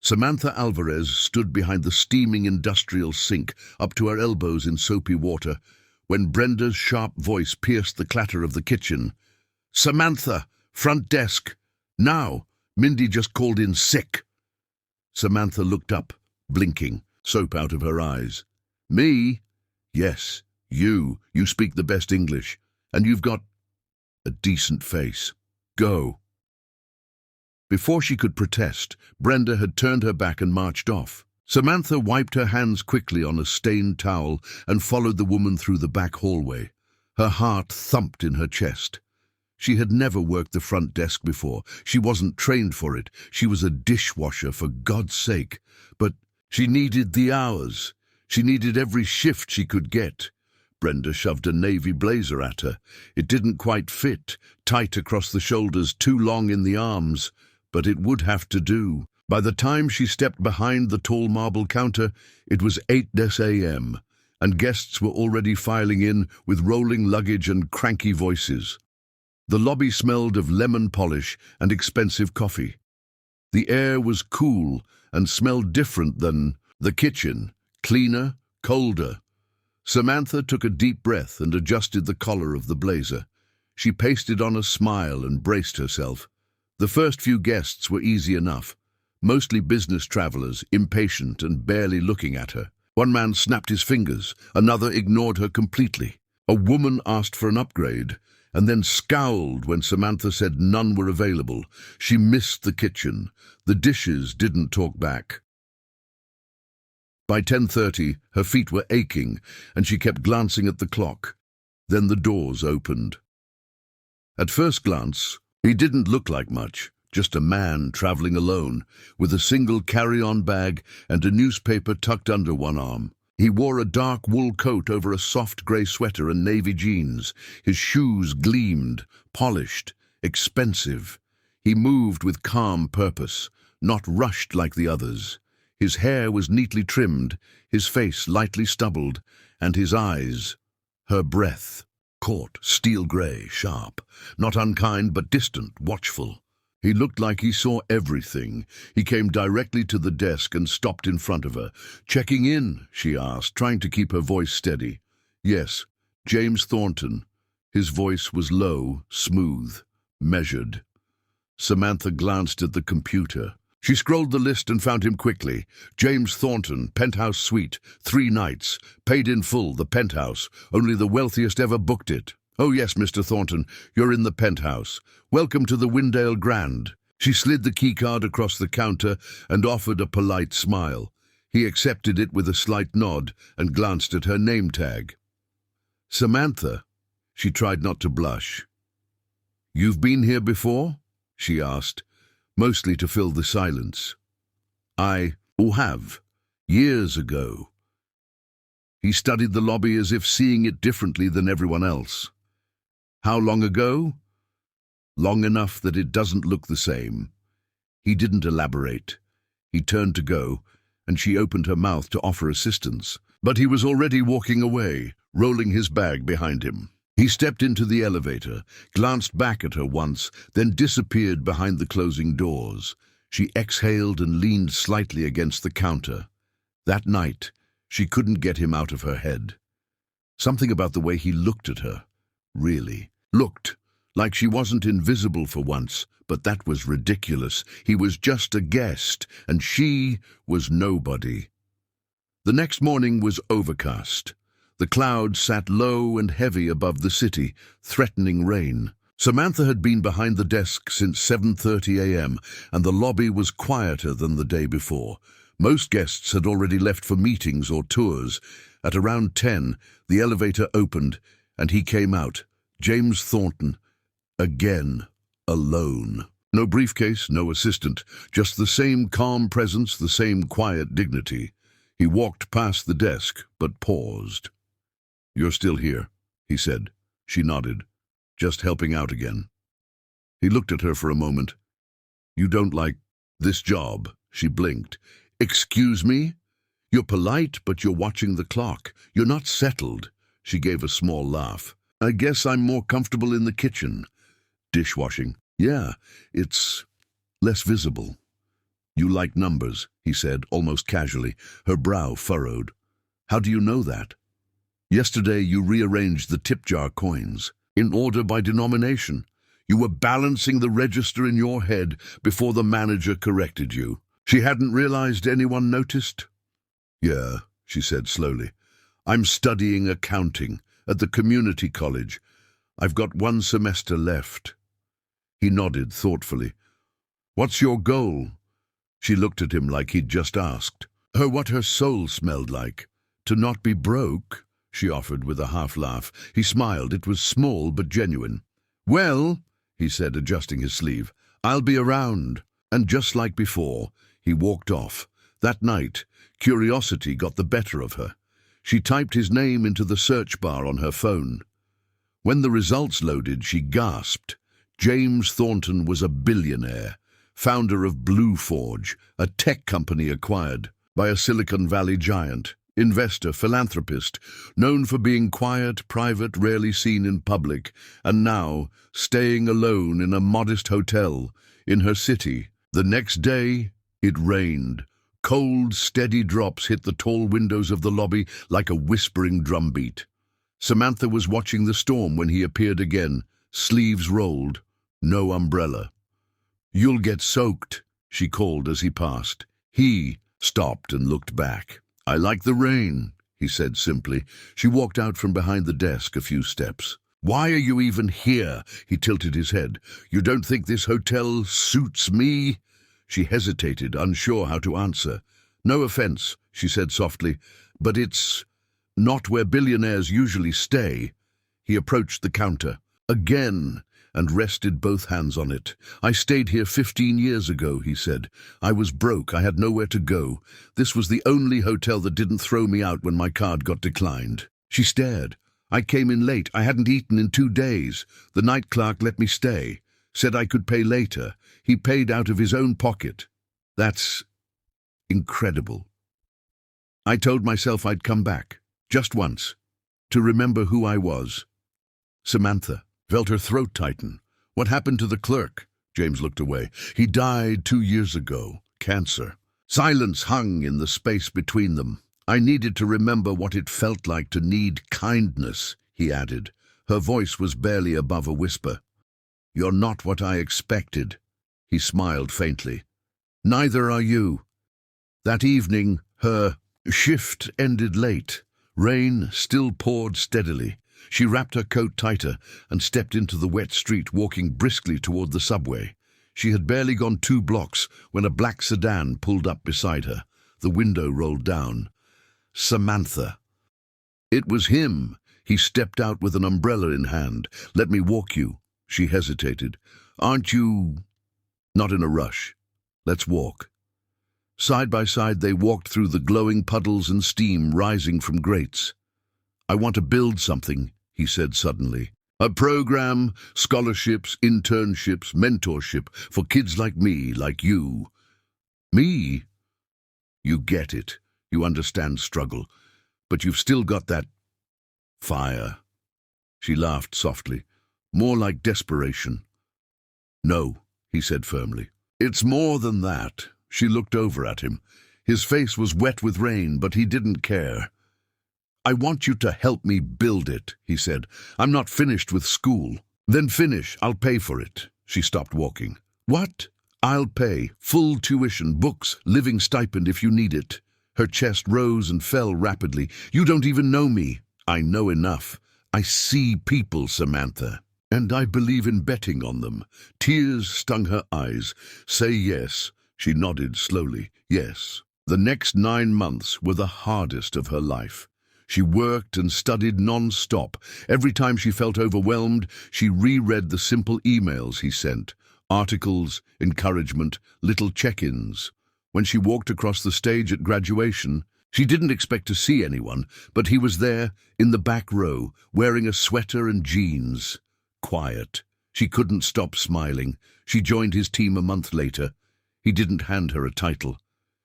Samantha Alvarez stood behind the steaming industrial sink, up to her elbows in soapy water, when Brenda's sharp voice pierced the clatter of the kitchen. "Samantha, front desk. Now, Mindy just called in sick." Samantha looked up, blinking, soap out of her eyes. "Me? Yes, you. You speak the best English, and you've got a decent face. Go." Before she could protest, Brenda had turned her back and marched off. Samantha wiped her hands quickly on a stained towel and followed the woman through the back hallway. Her heart thumped in her chest. She had never worked the front desk before. She wasn't trained for it. She was a dishwasher, for God's sake. But she needed the hours. She needed every shift she could get. Brenda shoved a navy blazer at her. It didn't quite fit, tight across the shoulders, too long in the arms. But it would have to do. By the time she stepped behind the tall marble counter, it was 8 a.m., and guests were already filing in with rolling luggage and cranky voices. The lobby smelled of lemon polish and expensive coffee. The air was cool and smelled different than the kitchen, cleaner, colder. Samantha took a deep breath and adjusted the collar of the blazer. She pasted on a smile and braced herself. The first few guests were easy enough, mostly business travelers, impatient and barely looking at her. One man snapped his fingers, another ignored her completely. A woman asked for an upgrade, and then scowled when Samantha said none were available. She missed the kitchen. The dishes didn't talk back. By 10:30, her feet were aching, and she kept glancing at the clock. Then the doors opened. At first glance, he didn't look like much, just a man traveling alone, with a single carry-on bag and a newspaper tucked under one arm. He wore a dark wool coat over a soft grey sweater and navy jeans. His shoes gleamed, polished, expensive. He moved with calm purpose, not rushed like the others. His hair was neatly trimmed, his face lightly stubbled, and his eyes, her breath, caught, steel grey, sharp, not unkind but distant, watchful. He looked like he saw everything. He came directly to the desk and stopped in front of her. "Checking in?" she asked, trying to keep her voice steady. "Yes, James Thornton." His voice was low, smooth, measured. Samantha glanced at the computer. She scrolled the list and found him quickly. James Thornton, penthouse suite, 3 nights, paid in full, the penthouse. Only the wealthiest ever booked it. "Oh yes, Mr. Thornton, you're in the penthouse. Welcome to the Windale Grand." She slid the keycard across the counter and offered a polite smile. He accepted it with a slight nod and glanced at her name tag. "Samantha." She tried not to blush. "You've been here before?" she asked, mostly to fill the silence. "I have. Years ago." He studied the lobby as if seeing it differently than everyone else. "How long ago?" "Long enough that it doesn't look the same." He didn't elaborate. He turned to go, and she opened her mouth to offer assistance. But he was already walking away, rolling his bag behind him. He stepped into the elevator, glanced back at her once, then disappeared behind the closing doors. She exhaled and leaned slightly against the counter. That night, she couldn't get him out of her head. Something about the way he looked at her, really. Looked like she wasn't invisible for once, but that was ridiculous. He was just a guest, and she was nobody. The next morning was overcast. The clouds sat low and heavy above the city, threatening rain. Samantha had been behind the desk since 7:30 a.m., and the lobby was quieter than the day before. Most guests had already left for meetings or tours. At around 10, the elevator opened, and he came out, James Thornton, again, alone. No briefcase, no assistant, just the same calm presence, the same quiet dignity. He walked past the desk, but paused. "You're still here," he said. She nodded. "Just helping out again." He looked at her for a moment. "You don't like this job?" She blinked. "Excuse me? You're polite, but you're watching the clock. You're not settled." She gave a small laugh. "I guess I'm more comfortable in the kitchen." "Dishwashing." "Yeah, it's less visible." "You like numbers," he said, almost casually, her brow furrowed. "How do you know that?" "Yesterday you rearranged the tip jar coins, in order by denomination. You were balancing the register in your head before the manager corrected you. She hadn't realized anyone noticed?" "Yeah," she said slowly. "I'm studying accounting at the community college. I've got 1 semester left." He nodded thoughtfully. "What's your goal?" She looked at him like he'd just asked her what her soul smelled like. "To not be broke," she offered with a half-laugh. He smiled. It was small but genuine. "Well," he said, adjusting his sleeve, "I'll be around." And just like before, he walked off. That night, curiosity got the better of her. She typed his name into the search bar on her phone. When the results loaded, she gasped. James Thornton was a billionaire, founder of Blue Forge, a tech company acquired by a Silicon Valley giant, investor, philanthropist, known for being quiet, private, rarely seen in public, and now staying alone in a modest hotel in her city. The next day, it rained. Cold, steady drops hit the tall windows of the lobby like a whispering drumbeat. Samantha was watching the storm when he appeared again, sleeves rolled, no umbrella. "You'll get soaked," she called as he passed. He stopped and looked back. "I like the rain," he said simply. She walked out from behind the desk a few steps. "Why are you even here?" He tilted his head. "You don't think this hotel suits me?" She hesitated, unsure how to answer. "No offense," she said softly, "but it's not where billionaires usually stay." He approached the counter again and rested both hands on it. "I stayed here 15 years ago," he said. "I was broke. I had nowhere to go. This was the only hotel that didn't throw me out when my card got declined." She stared. "I came in late. I hadn't eaten in 2 days. The night clerk let me stay. Said I could pay later. He paid out of his own pocket." "That's incredible." "I told myself I'd come back, just once, to remember who I was." Samantha felt her throat tighten. "What happened to the clerk?" James looked away. "He died 2 years ago. Cancer." Silence hung in the space between them. "I needed to remember what it felt like to need kindness," he added. Her voice was barely above a whisper. "You're not what I expected." He smiled faintly. "Neither are you." That evening, her shift ended late. Rain still poured steadily. She wrapped her coat tighter and stepped into the wet street, walking briskly toward the subway. She had barely gone 2 blocks when a black sedan pulled up beside her. The window rolled down. Samantha. It was him. He stepped out with an umbrella in hand. "Let me walk you." She hesitated. "Aren't you—" "Not in a rush. Let's walk." Side by side they walked through the glowing puddles and steam rising from grates. "I want to build something," he said suddenly. "A program, scholarships, internships, mentorship for kids like me, like you." "Me?" "You get it. You understand struggle. But you've still got that fire." She laughed softly. "More like desperation." "No," he said firmly. "It's more than that." She looked over at him. His face was wet with rain, but he didn't care. "I want you to help me build it," he said. "I'm not finished with school." "Then finish. I'll pay for it." She stopped walking. "What?" "I'll pay. Full tuition, books, living stipend if you need it." Her chest rose and fell rapidly. "You don't even know me." "I know enough. I see people, Samantha. And I believe in betting on them." Tears stung her eyes. "Say yes." She nodded slowly. "Yes." The next 9 months were the hardest of her life. She worked and studied non-stop. Every time she felt overwhelmed, she reread the simple emails he sent. Articles, encouragement, little check-ins. When she walked across the stage at graduation, she didn't expect to see anyone, but he was there, in the back row, wearing a sweater and jeans. Quiet. She couldn't stop smiling. She joined his team a month later. He didn't hand her a title.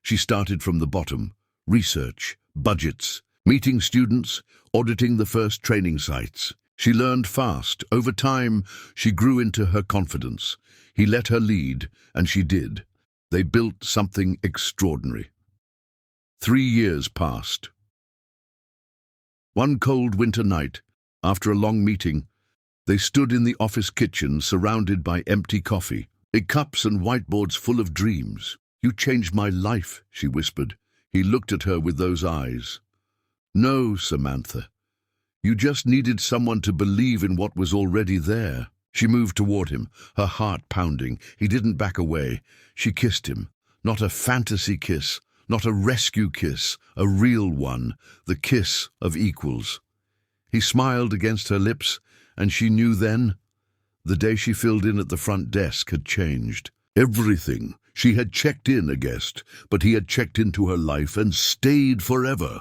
She started from the bottom. Research, budgets, meeting students, auditing the first training sites. She learned fast. Over time, she grew into her confidence. He let her lead, and she did. They built something extraordinary. 3 years passed. One cold winter night, after a long meeting, they stood in the office kitchen surrounded by empty coffee, cups and whiteboards full of dreams. "You changed my life," she whispered. He looked at her with those eyes. "No, Samantha. You just needed someone to believe in what was already there." She moved toward him, her heart pounding. He didn't back away. She kissed him. Not a fantasy kiss, not a rescue kiss, a real one, the kiss of equals. He smiled against her lips, and she knew then. The day she filled in at the front desk had changed. Everything. She had checked in, a guest, but he had checked into her life and stayed forever.